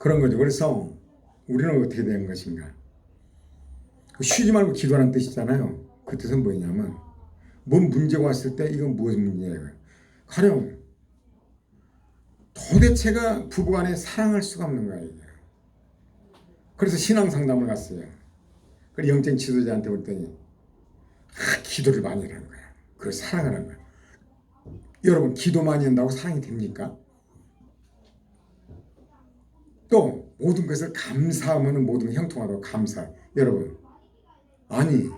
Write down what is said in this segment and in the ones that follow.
그런 거죠. 그래서 우리는 어떻게 된 것인가? 쉬지 말고 기도하는 뜻이잖아요. 그 뜻은 뭐냐면 뭔 문제가 왔을 때 이건 무슨 문제예요? 가령 도대체가 부부간에 사랑할 수가 없는 거야 이게. 그래서 신앙 상담을 갔어요. 그래서 영적 지도자한테 그랬더니 기도를 많이 하는 거야. 그걸 사랑하는 거야. 여러분 기도 많이 한다고 사랑이 됩니까? 또 모든 것을 감사하면 모든 게 형통하다고 감사. 여러분 아니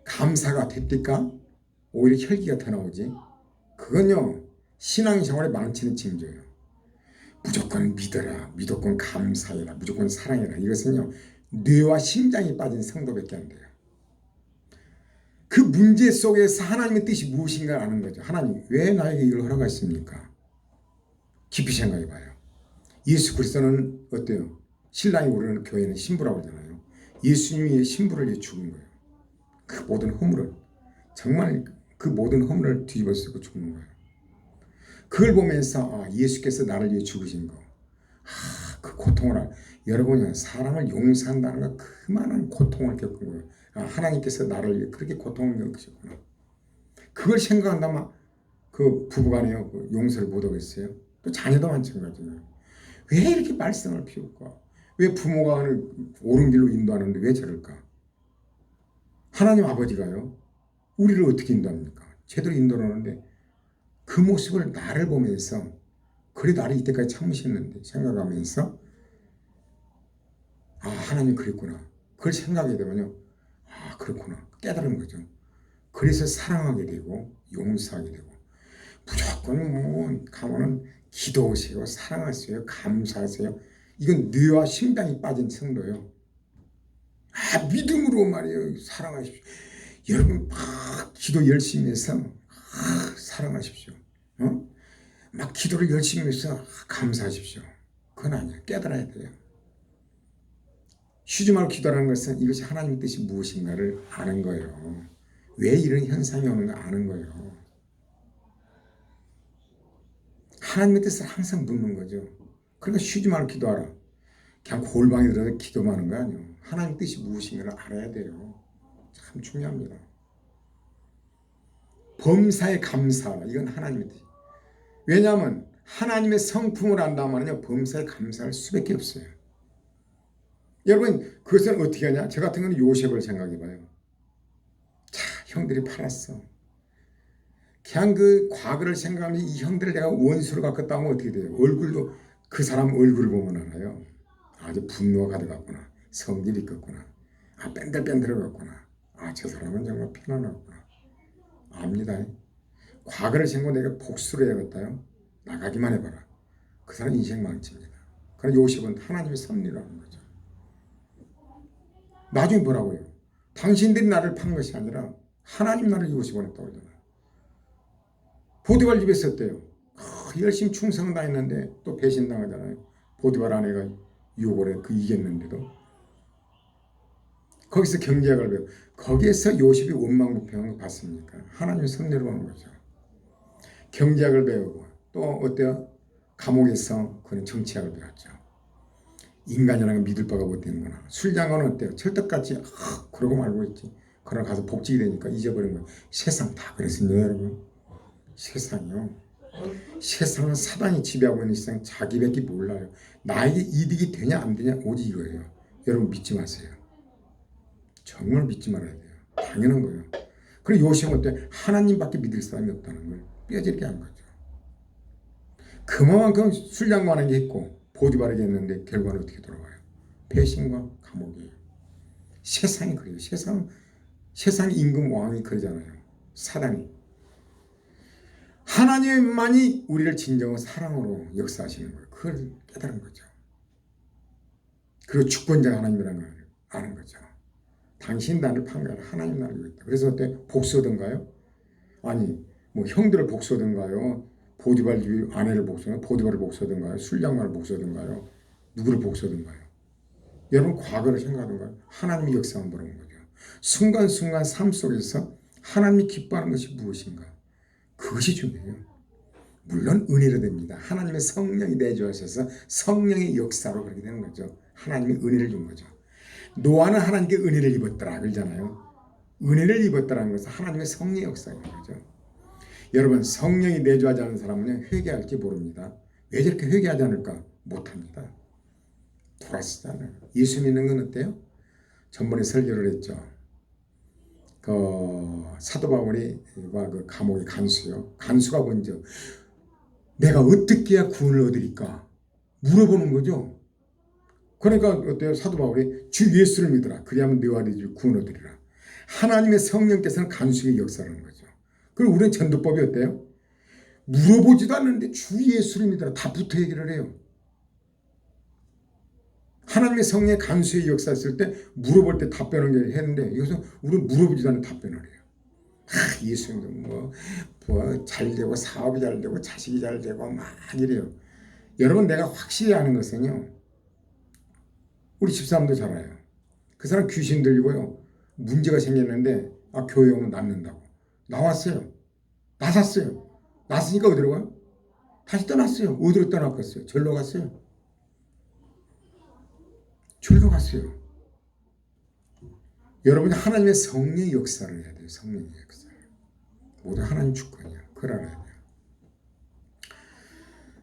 감사가 됩니까? 오히려 혈기가 더 나오지. 그건요 신앙생활에 망치는 징조예요. 무조건 믿어라, 무조건 감사해라, 무조건 사랑해라. 이것은요 뇌와 심장이 빠진 성도밖에 안 돼요. 그 문제 속에서 하나님의 뜻이 무엇인가 아는 거죠. 하나님 왜 나에게 이걸 허락하십니까? 깊이 생각해 봐요. 예수 그리스도는 어때요? 신랑이 오르는 교회는 신부라고 하잖아요. 예수님이 신부를 위해 죽은 거예요. 그 모든 허물을 정말 그 모든 허물을 뒤집어 쓰고 죽는 거예요. 그걸 보면서 예수께서 나를 위해 죽으신 거. 그 고통을 여러분이 사람을 용서한다는 거 그만한 고통을 겪은 거예요. 하나님께서 나를 위해 그렇게 고통을 겪으셨구나. 그걸 생각한다면 그 부부간에 그 용서를 못 하겠어요? 또 자녀도 마찬가지예요. 왜 이렇게 말썽을 피울까? 왜 부모가 옳은 길로 인도하는데 왜 저럴까? 하나님 아버지가요 우리를 어떻게 인도합니까? 제대로 인도를 하는데 그 모습을 나를 보면서 그래 나를 이때까지 참으셨는데 생각하면서 하나님 그랬구나. 그걸 생각하게 되면요 그렇구나 깨달은 거죠. 그래서 사랑하게 되고 용서하게 되고 무조건 가면은 기도하세요, 사랑하세요, 감사하세요. 이건 뇌와 심장이 빠진 성도예요. 믿음으로 말이에요. 사랑하십시오. 여러분 막 기도 열심히 해서 사랑하십시오. 막 기도를 열심히 해서 감사하십시오. 그건 아니에요. 깨달아야 돼요. 쉬지 말고 기도하는 것은 이것이 하나님의 뜻이 무엇인가를 아는 거예요. 왜 이런 현상이 오는가 아는 거예요. 하나님의 뜻을 항상 묻는 거죠. 그러니까 쉬지 말고 기도하라. 그냥 골방에 들어서 기도만 하는 거 아니에요. 하나님의 뜻이 무엇인가를 알아야 돼요. 참 중요합니다. 범사에 감사하라. 이건 하나님의 뜻. 왜냐하면 하나님의 성품을 안다면요 범사에 감사할 수밖에 없어요. 여러분 그것은 어떻게 하냐? 저 같은 경우는 요셉을 생각해 봐요. 자 형들이 팔았어. 그냥 그 과거를 생각하면 이 형들을 내가 원수로 바꿨다 하면 어떻게 돼요? 얼굴도 그 사람 얼굴을 보면 알아요. 아주 분노가 가득했구나. 성질이 있겠구나. 뺀들뺀들해갔구나. 저 사람은 정말 편안하구나. 압니다. 과거를 생각하고 내가 복수를 해야겠다요. 나가기만 해봐라. 그 사람 인생 망칩니다. 그러나 요셉은 하나님의 섭리로 하는 거죠. 나중에 뭐라고요? 당신들이 나를 판 것이 아니라 하나님 나를 요셉을 했다고 그러잖아요. 보디발 집에 있었대요. 열심히 충성을 다했는데 또 배신당하잖아요. 보디발 아내가 유혹을 해 이겼는데도 거기서 경제학을 배워. 거기에서 요셉이 원망불평한 거 봤습니까? 하나님의 섭리로 하는 거죠. 경제학을 배우고 또 어때요? 감옥에서 그는 정치학을 배웠죠. 인간이라는 건 믿을 바가 못 되는구나. 술장은 어때요? 철떡같이 그러고 말고 있지. 그러나 가서 복직이 되니까 잊어버린 거예요. 세상 다 그랬습니다 여러분. 세상이요. 세상은 사단이 지배하고 있는 세상 자기밖에 몰라요. 나에게 이득이 되냐 안 되냐 오직 이거예요. 여러분 믿지 마세요. 정말 믿지 말아야 돼요. 당연한 거예요. 그리고 요셉은 어때? 하나님밖에 믿을 사람이 없다는 걸 뼈저리게 한 거죠. 그만큼 술장관에게 했고 보디발에게 했는데 결과는 어떻게 돌아와요? 배신과 감옥이에요. 세상이 그래요. 세상 임금 왕이 그러잖아요. 사단이. 하나님만이 우리를 진정한 사랑으로 역사하시는 거예요. 그걸 깨달은 거죠. 그리고 주권자가 하나님이라는 걸 아는 거죠. 당신 나를 판 거야. 하나님 나를 위했다. 그래서 그때 복수하던가요? 아니 뭐 형들을 복수하던가요? 보디발 아내를 복수하던가요? 보디발을 복수하던가요? 술장관을 복수하던가요? 누구를 복수하던가요? 여러분 과거를 생각하던가요? 하나님이 역사한 보는 거죠. 순간순간 삶 속에서 하나님이 기뻐하는 것이 무엇인가? 그것이 중요해요. 물론 은혜로 됩니다. 하나님의 성령이 내주하셔서 성령의 역사로 그렇게 되는 거죠. 하나님이 은혜를 준 거죠. 노아는 하나님께 은혜를 입었더라 그러잖아요. 은혜를 입었더라는 것은 하나님의 성령의 역사인 거죠. 여러분, 성령이 내주하지 않은 사람은 회개할지 모릅니다. 왜 저렇게 회개하지 않을까? 못합니다. 돌아서잖아요. 예수 믿는 건 어때요? 전번에 설교를 했죠. 그 사도 바울이 그 감옥의 간수요. 간수가 먼저 내가 어떻게 해야 구원을 얻으리까 물어보는 거죠. 그러니까 어때요? 사도 바울이 주 예수를 믿어라. 그리하면 너와 네 집 구원 얻으리라. 하나님의 성령께서는 간수의 역사를 하는 거죠. 그리고 우리는 전도법이 어때요? 물어보지도 않는데 주 예수를 믿어라. 다 붙어 얘기를 해요. 하나님의 성령의 간수의 역사였을 때 물어볼 때 답변을 했는데 여기서 우리는 물어보지도 않는 답변을 해요. 예수님도 잘 되고 사업이 잘 되고 자식이 잘 되고 막 이래요. 여러분, 내가 확실히 아는 것은요, 우리 집사람도 잘 알아요. 그 사람 귀신 들리고요 문제가 생겼는데 교회 오면 낫는다고 나왔어요. 나섰어요. 났으니까 어디로 가요? 다시 떠났어요. 어디로 떠났겠어요? 절로 갔어요. 절로 갔어요. 여러분이 하나님의 성령의 역사를 해야 돼요. 성령의 역사를. 모두 하나님 주권이야. 그걸 알아야 돼요.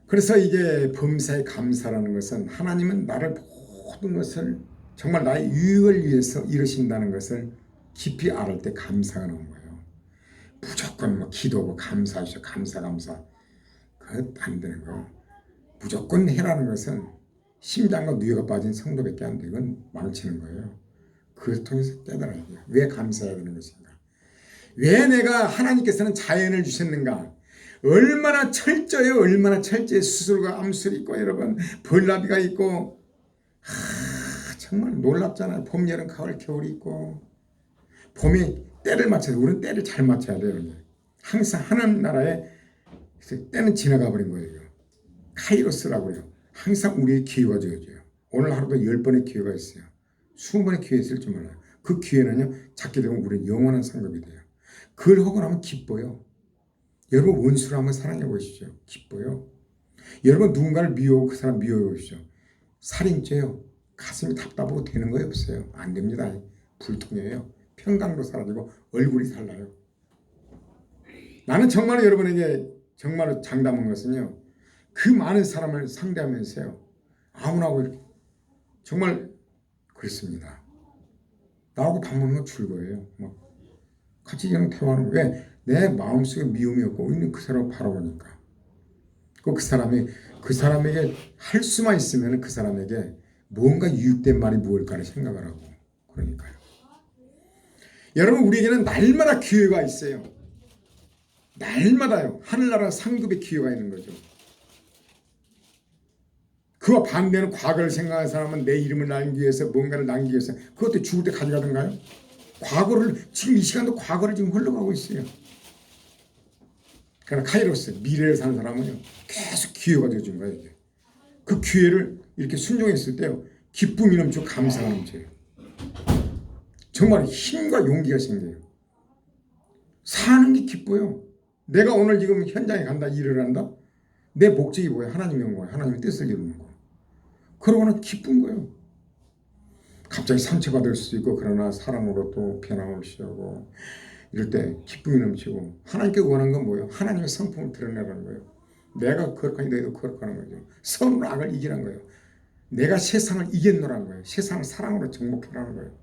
그래서 이게 범사에 감사라는 것은 하나님은 나를 모든 것을 정말 나의 유익을 위해서 이루신다는 것을 깊이 알을 때 감사가 나온 거예요. 무조건 기도하고 감사하시오. 감사. 그것 안 되는 거. 무조건 해라는 것은 심장과 뇌가 빠진 성도밖에 안 되고 망치는 거예요. 그것을 통해서 깨달아야 돼요. 왜 감사해야 되는 것인가? 왜 내가 하나님께서는 자연을 주셨는가? 얼마나 철저해요. 얼마나 철저해. 수술과 암술이 있고 여러분 벌나비가 있고 정말 놀랍잖아요. 봄, 여름, 가을, 겨울이 있고 봄에 때를 맞춰서 우리는 때를 잘 맞춰야 돼요. 항상 하나님 나라에 때는 지나가 버린 거예요. 카이로스라고 해요. 항상 우리의 기회가 주어져요. 오늘 하루도 10번의 기회가 있어요. 20번의 기회 있을 줄 몰라요. 그 기회는요, 잡게 되면 우리는 영원한 상급이 돼요. 그걸 하고 나면 기뻐요. 여러분, 원수를 한번 사랑해 보십시오. 기뻐요. 여러분, 누군가를 미워하고 그 사람 미워해 보십시오. 살인죄요. 가슴이 답답하고 되는 거예요? 없어요. 안 됩니다. 불통해요. 평강도 사라지고 얼굴이 달라요. 나는 정말 여러분에게 정말 장담한 것은요, 그 많은 사람을 상대하면서요, 아무나고 이렇게 정말 그렇습니다. 나하고 밥 먹는 거 즐거워요. 같이 그냥 대화하는 거. 왜? 내 마음속에 미움이 없고 있는 그 사람을 바라보니까. 그 사람에게 할 수만 있으면 그 사람에게 뭔가 유익된 말이 무엇일까를 생각을 하고 그러니까요. 여러분, 우리에게는 날마다 기회가 있어요. 날마다요. 하늘나라 상급의 기회가 있는 거죠. 그와 반대는 과거를 생각하는 사람은 내 이름을 남기기 위해서 뭔가를 남기기 위해서 그것도 죽을 때 가져가던가요? 과거를 지금 이 시간도 과거를 지금 흘러가고 있어요. 그러나 카이로스 미래를 사는 사람은요 계속 기회가 되어준 거예요. 이게. 그 기회를 이렇게 순종했을 때요 기쁨이 넘치고 감사가 넘쳐요. 정말 힘과 용기가 생겨요. 사는 게 기뻐요. 내가 오늘 지금 현장에 간다, 일을 한다. 내 목적이 뭐야? 하나님의 영광, 하나님의 뜻을 이루는 거. 그러고는 기쁜 거예요. 갑자기 상처받을 수도 있고 그러나 사람으로 또 변함없이 하고 이럴 때 기쁨이 넘치고 하나님께 원하는 건 뭐예요? 하나님의 성품을 드러내라는 거예요. 내가 거룩하니 너희도 거룩하는 거죠. 선으로 악을 이기라는 거예요. 내가 세상을 이겼노라는 거예요. 세상을 사랑으로 정복해라는 거예요.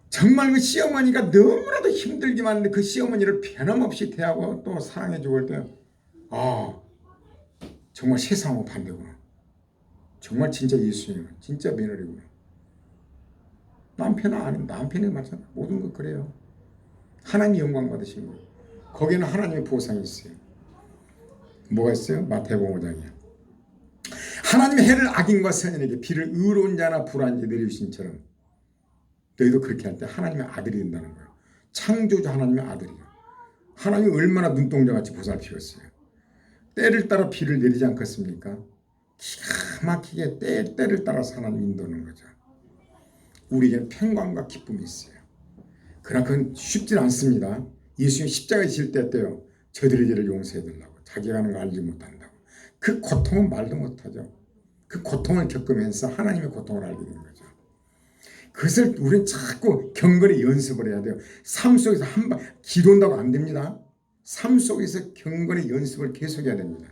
정말 그 시어머니가 너무나도 힘들기만 하는데 그 시어머니를 변함없이 대하고 또 사랑해 주고 할 때 정말 세상하고 반대구나. 정말 진짜 예수님은 진짜 며느리구나. 남편은 아닌 남편이 맞잖아. 모든 것 그래요. 하나님이 영광 받으신 거예요. 거기에는 하나님의 보상이 있어요. 뭐가 있어요? 마태복음 5장이요. 하나님의 해를 악인과 선인에게 비를 의로운 자나 불의한 자 내리신처럼 너희도 그렇게 할 때 하나님의 아들이 된다는 거예요. 창조주 하나님의 아들이요. 하나님이 얼마나 눈동자같이 보살피겠어요. 때를 따라 비를 내리지 않겠습니까? 기가 막히게 때를 따라서 하나님 인도하는 거죠. 우리에게는 평강과 기쁨이 있어요. 그러나 그건 쉽지 않습니다. 예수님 십자가에 지실 때 어때요? 저들의 죄를 용서해 달라고. 자기가 하는 거 알지 못한다고. 그 고통은 말도 못하죠. 그 고통을 겪으면서 하나님의 고통을 알게 되는 거죠. 그것을 우리는 자꾸 경건의 연습을 해야 돼요. 삶 속에서 한번 기도한다고 안 됩니다. 삶 속에서 경건의 연습을 계속해야 됩니다.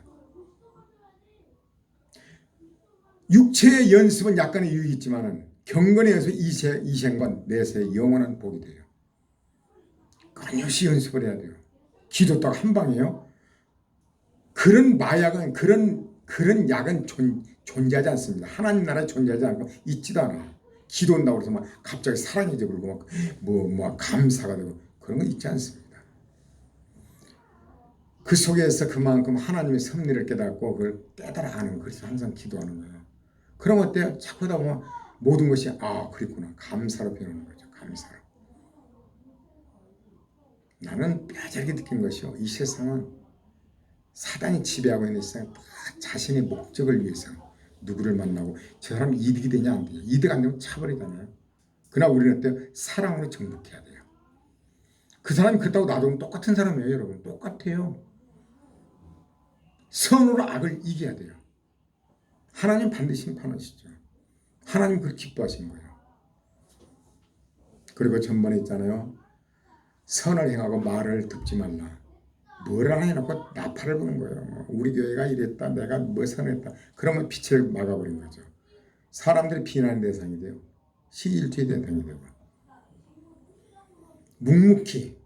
육체의 연습은 약간의 유익이 있지만 경건의 연습은 이생관 내세의 영원한 복이 돼요. 끊임없이 연습을 해야 돼요. 기도 딱 한 방이에요. 그런 마약은 그런 약은 존재하지 않습니다. 하나님 나라에 존재하지 않고 있지도 않아요. 기도한다고 해서 막 갑자기 사랑이 저물고 막 감사가 되고 그런 거 있지 않습니다. 그 속에서 그만큼 하나님의 섭리를 깨닫고 그걸 깨달아가는, 그래서 항상 기도하는 거예요. 그럼 어때요? 자꾸 하다 보면 모든 것이 그랬구나. 감사로 변하는 거죠. 감사로. 나는 뼈저리게 느낀 것이요. 이 세상은 사단이 지배하고 있는 세상, 다 자신의 목적을 위해서 누구를 만나고 저 사람 이득이 되냐 안 되냐. 이득 안 되면 차버리잖아요. 그러나 우리는 어때요? 사랑으로 정복해야 돼요. 그 사람이 그렇다고 놔두면 똑같은 사람이에요. 여러분. 똑같아요. 선으로 악을 이겨야 돼요. 하나님 반드시 심판하시죠. 하나님 그렇게 기뻐하신 거예요. 그리고 전번에 있잖아요. 선을 행하고 말을 듣지 말라. 뭘 하나 해놓고 나팔을 부는 거예요. 우리 교회가 이랬다. 내가 뭐 선했다. 그러면 빛을 막아버린 거죠. 사람들이 비난의 대상이 돼요. 시기일투의 대상이 되고. 묵묵히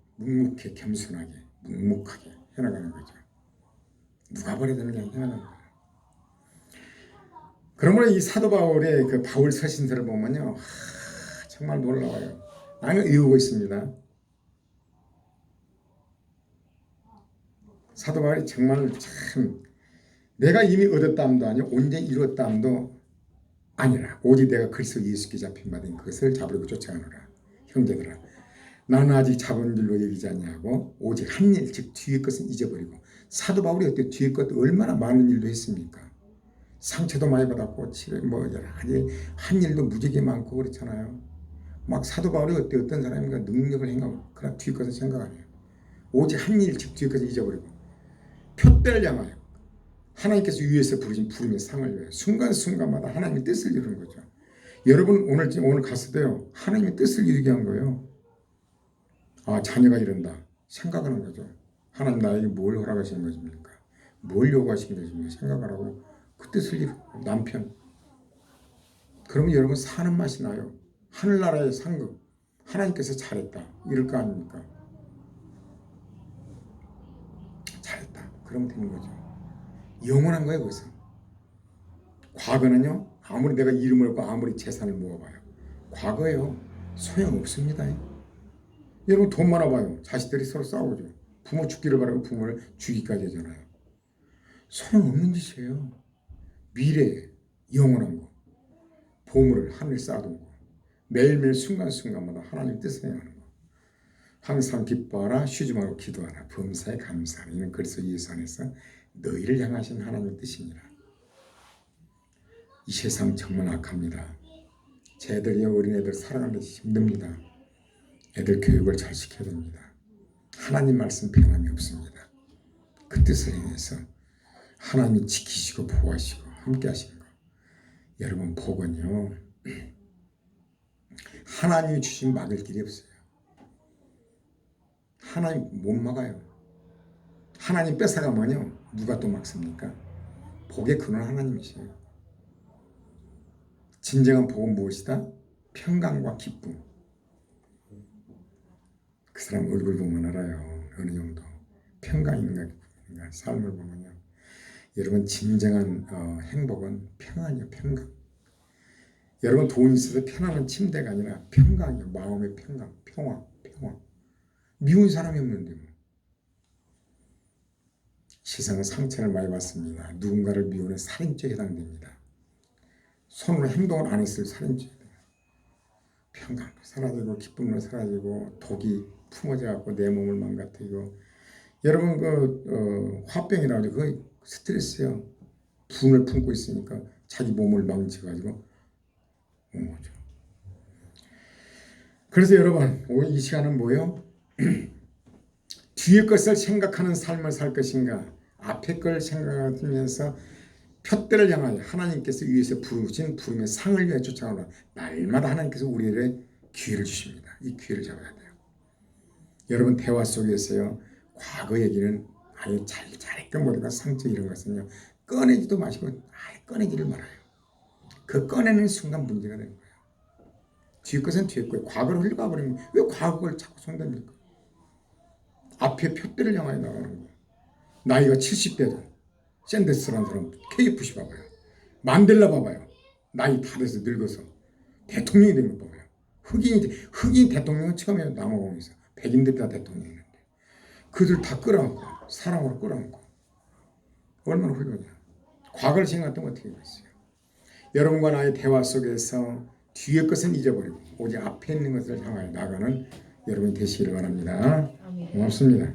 겸손하게 묵묵하게 해나가는 거죠. 누가 버려드는 게 해나가는 거예요. 그러므로 이 사도 바울의 그 바울 서신서를 보면요. 정말 놀라워요. 나는 외우고 있습니다. 사도 바울이 정말 참 내가 이미 얻었다함도 아니요 온전히 이루었다함도 아니라 오직 내가 그리스도 예수께 잡힌 바된 그것을 잡으려고 쫓아가노라. 형제들아 나는 아직 잡은 줄로 여기지 아니하고 오직 한 일 즉 뒤의 것은 잊어버리고. 사도 바울이 어때 뒤의 것도 얼마나 많은 일도 했습니까? 상처도 많이 받았고 여러 가지 한 일도 무지개 많고 그렇잖아요. 막 사도 바울이 어떤 사람인가 능력을 행하고 그러나 뒤의 것은 생각 안 해요. 오직 한 일 즉 뒤의 것은 잊어버리고 표대를 향하여 하나님께서 위에서 부르신 부름의 상을 위해 순간순간마다 하나님의 뜻을 이루는 거죠. 여러분 오늘 갔을 때요. 하나님의 뜻을 이루게 한 거예요. 자녀가 이런다. 생각하는 거죠. 하나님 나에게 뭘 허락하시는 것입니까? 뭘 요구하시는 것입니까? 생각을 하고 그 뜻을 이루고. 남편. 그러면 여러분 사는 맛이 나요. 하늘나라의 상급. 하나님께서 잘했다. 이럴 거 아닙니까? 잘했다. 그러면 되는 거죠. 영원한 거예요. 그것은. 과거는요. 아무리 내가 이름을 얻고 아무리 재산을 모아봐요. 과거예요. 소용없습니다. 여러분 돈 많아봐요. 자식들이 서로 싸우죠. 부모 죽기를 바라고 부모를 죽이기까지 하잖아요. 소용없는 짓이에요. 미래에 영원한 거. 보물을 하늘에 쌓아둔 거. 매일매일 순간순간마다 하나님 뜻을 행하는 거. 항상 기뻐하라. 쉬지 말고 기도하라. 범사에 감사하라. 이는 그리스도 예수 안에서 너희를 향하신 하나님의 뜻이니라. 이 세상 정말 악합니다. 쟤들이 어린애들 사랑하는 게 힘듭니다. 애들 교육을 잘 시켜야 됩니다. 하나님 말씀 변함이 없습니다. 그 뜻을 행해서 하나님이 지키시고 보호하시고 함께 하시는 거. 여러분 복은요. 하나님이 주신 막을 길이 없어요. 하나님 못 막아요. 하나님 뺏어가면요. 누가 또 막습니까? 복의 근원 하나님이세요. 진정한 복은 무엇이다? 평강과 기쁨. 그 사람 얼굴 보면 알아요. 어느 정도 평강인가 기쁨인가. 삶을 보면요. 여러분 진정한 행복은 평안이요. 평강. 여러분 돈이 있어서 편안한 침대가 아니라 평강이요. 마음의 평강. 평화. 미운 사람이 없는데 뭐. 세상은 상처를 많이 받습니다. 누군가를 미우는 살인죄에 해당됩니다. 손으로 행동을 안 했을 살인죄에 평강도 사라지고 기쁨도 사라지고 독이 품어져 갖고 내 몸을 망가뜨리고. 여러분 화병이라고 하죠. 그거 스트레스예요. 분을 품고 있으니까 자기 몸을 망쳐가지고 온 거죠. 그래서 여러분 오늘 이 시간은 뭐예요? 뒤의 것을 생각하는 삶을 살 것인가, 앞의 걸 생각하면서 표대를 향하여 하나님께서 위에서 부르신 부름의 상을 위해 쫓아가라. 날마다 하나님께서 우리에게 기회를 주십니다. 이 기회를 잡아야 돼요. 여러분 대화 속에서요, 과거 얘기는 아예 잘했건 모르건 상처 이런 것은요 꺼내지도 마시고 아예 꺼내지를 말아요. 그 꺼내는 순간 문제가 되는 거예요. 뒤의 것은 뒤의 거예요. 과거를 흘러가 버리면 왜 과거를 자꾸 손댑니까? 앞에 표대를 향하여 나가는 거예요. 나이가 70대도 샌더스라는 사람 KFC 봐봐요. 만델라 봐봐요. 나이 다 돼서 늙어서 대통령이 된 거 봐봐요. 흑인 대통령은 처음에 남아공에서 백인들 다 대통령이었는데 그들 다 끌어안고 사랑으로 끌어안고 얼마나 훌륭해요. 과거를 생각했던 어떻게 됐어요. 여러분과 나의 대화 속에서 뒤의 것은 잊어버리고 오직 앞에 있는 것을 향하여 나가는 여러분이 되시기를 바랍니다. 고맙습니다.